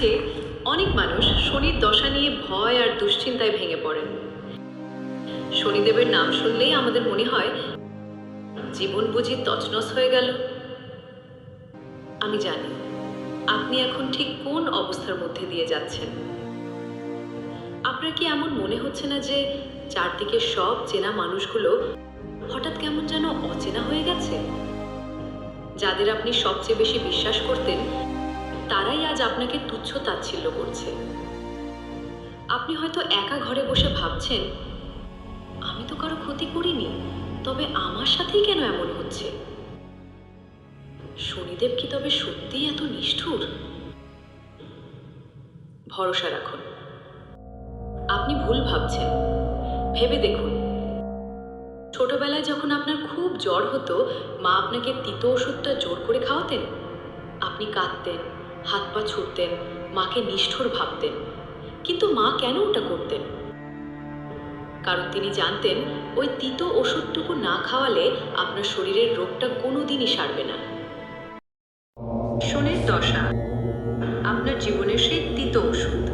আছে অনেক মানুষ শনির দশা নিয়ে ভয় আর দুশ্চিন্তায় ভেঙে পড়েন। শনিদেবের নাম শুনলেই আমাদের মনে হয় জীবন বুঝি তছনছ হয়ে গেল। আমি জানি আপনি এখন ঠিক কোন অবস্থার মধ্যে দিয়ে যাচ্ছেন। আপনার কি এমন মনে হচ্ছে না যে চারদিকে সব চেনা মানুষগুলো হঠাৎ কেমন যেন অচেনা হয়ে গেছে? যাদের আপনি সবচেয়ে বেশি বিশ্বাস করতেন তারাই আজ আপনাকে তুচ্ছ তাচ্ছিল্য করছে। আপনি হয়তো একা ঘরে বসে ভাবছেন, আমি তো কারো ক্ষতি করিনি, তবে আমার সাথেই কেন এমন হচ্ছে? শনিদেব কি তবে সত্যিই এত নিষ্ঠুর? ভরসা রাখুন, আপনি ভুল ভাবছেন। ভেবে দেখুন, ছোটবেলায় যখন আপনার খুব জ্বর হতো, মা আপনাকে তিতো ওষুধটা জোর করে খাওয়াতেন। আপনি কাঁদতেন, হাত পা ছুটতেন, মাকে নিষ্ঠুর ভাবতেন। কিন্তু মা কেন ওটা করতেন? কারণ তিনি জানতেন ওই তিতো ওষুধটুকু না খাওয়ালে আপনার শরীরের রোগটা কোনোদিনই সারবে না। শনির দশা আপনার জীবনের সেই তিতো ওষুধ।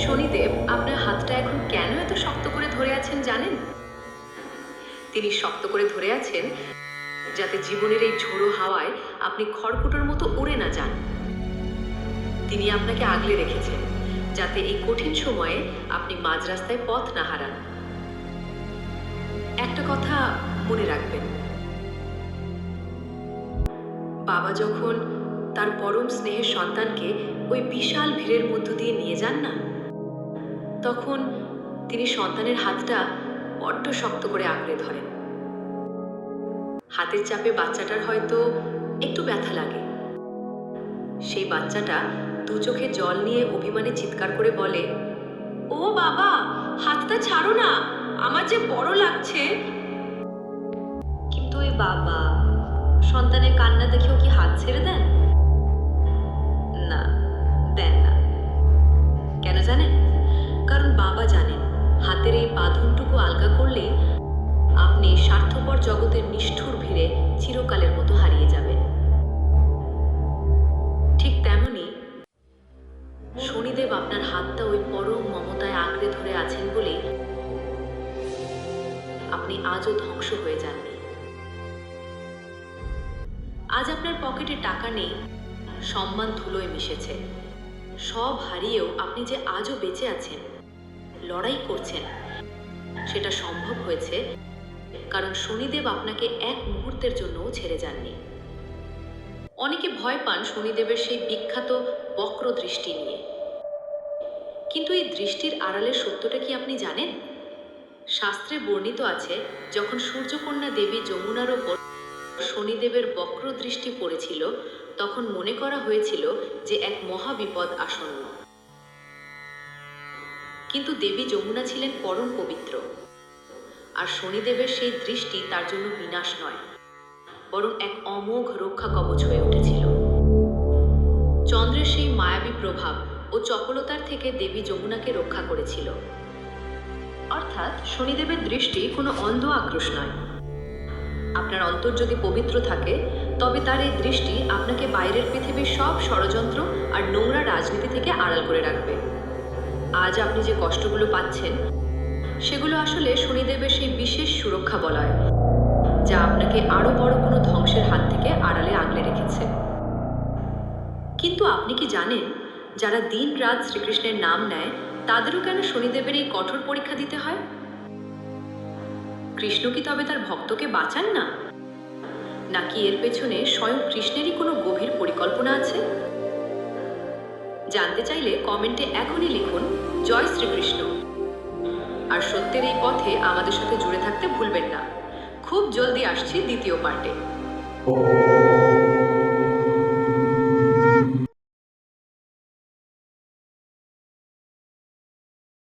শনিদেব আপনার হাতটা এখন কেন এত শক্ত করে ধরে আছেন জানেন? তিনি শক্ত করে ধরে আছেন যাতে জীবনের এই ঝোড়ো হাওয়ায় আপনি খড়কুটোর মতো উড়ে না যান। তিনি আপনাকে আগলে রেখেছেন যাতে এই কঠিন সময়ে আপনি মাঝ রাস্তায় পথ না হারান। একটা কথা মনে রাখবেন, বাবা যখন তার পরম স্নেহের সন্তানকে ওই বিশাল ভিড়ের মধ্য দিয়ে নিয়ে যান না, তখন তিনি সন্তানের হাতটা বড্ড শক্ত করে আঁকড়ে ধরেন। হাতের চাপে বাচ্চাটার হয়তো একটু ব্যথা লাগে। সেই বাচ্চাটা দু চোখে জল নিয়ে অভিমানে চিৎকার করে বলে, ও বাবা, হাতটা ছাড়ো না, আমার যে বড় লাগছে। কিন্তু ওই বাবা সন্তানের কান্না দেখেও কি হাত ছেড়ে দেন? না, দেন না। কেন জানেন? কারণ বাবা জানেন হাতের এই বাঁধনটুকু আলগা করলেই আপনি স্বার্থপর জগতের নিষ্ঠুর ভিড়ে চিরকালের মতো হারিয়ে যাবেন। ঠিক তেমনি শনিদেব আপনার হাতটা ওই পরম মমতায় আঁকড়ে ধরে আছেন বলেই আপনি আজও ধ্বংস হয়ে যাননি। আজ আপনার পকেটে টাকা নেই, সম্মান ধুলোয় মিশেছে। সব হারিয়েও আপনি যে আজও বেঁচে আছেন, লড়াই করছেন, সেটা সম্ভব হয়েছে কারণ শনিদেব আপনাকে এক মুহূর্তের জন্যও ছেড়ে যাননি। অনেকে ভয় পান শনিদেবের সেই বিখ্যাত বক্র দৃষ্টি নিয়ে, কিন্তু এই দৃষ্টির আড়ালের সত্যটা কি আপনি জানেন? শাস্ত্রে বর্ণিত আছে, যখন সূর্যকন্যা দেবী যমুনার ওপর শনিদেবের বক্র দৃষ্টি পড়েছিল, তখন মনে করা হয়েছিল যে এক মহাবিপদ আসন্ন। কিন্তু দেবী যমুনা ছিলেন পরম পবিত্র, আর শনিদেবের সেই দৃষ্টি তার জন্য বিনাশ নয়, বরং এক অমোঘ রক্ষা কবচ হয়ে উঠেছিল। চন্দ্রের সেই মায়াবী প্রভাব ও চপলতার থেকে দেবী যমুনাকে রক্ষা করেছিল। অর্থাৎ শনিদেবের দৃষ্টি কোনো অন্ধ আক্রোশ নয়। আপনার অন্তর যদি পবিত্র থাকে, তবে তার এই দৃষ্টি আপনাকে বাইরের পৃথিবীর সব ষড়যন্ত্র আর নোংরা রাজনীতি থেকে আড়াল করে রাখবে। আজ আপনি যে কষ্টগুলো পাচ্ছেন, সেগুলো আসলে শনিদেবের সেই বিশেষ সুরক্ষা বলয়, যা আপনাকে আরো বড় কোনো ধ্বংসের হাত থেকে আড়ালে আগলে রেখেছে। কিন্তু আপনি কি জানেন, যারা দিন রাত শ্রীকৃষ্ণের নাম নেয়, তাদেরও কেন শনিদেবের এই কঠোর পরীক্ষা দিতে হয়? কৃষ্ণ কি তবে তার ভক্তকে বাঁচান না? নাকি এর পেছনে স্বয়ং কৃষ্ণেরই কোনো গভীর পরিকল্পনা আছে? জানতে চাইলে কমেন্টে এখনই লিখুন জয় শ্রীকৃষ্ণ। আর সত্যের এই পথে আমাদের সাথে জুড়ে থাকতে ভুলবেন না। খুব জলদি আসছি দ্বিতীয় পার্টে।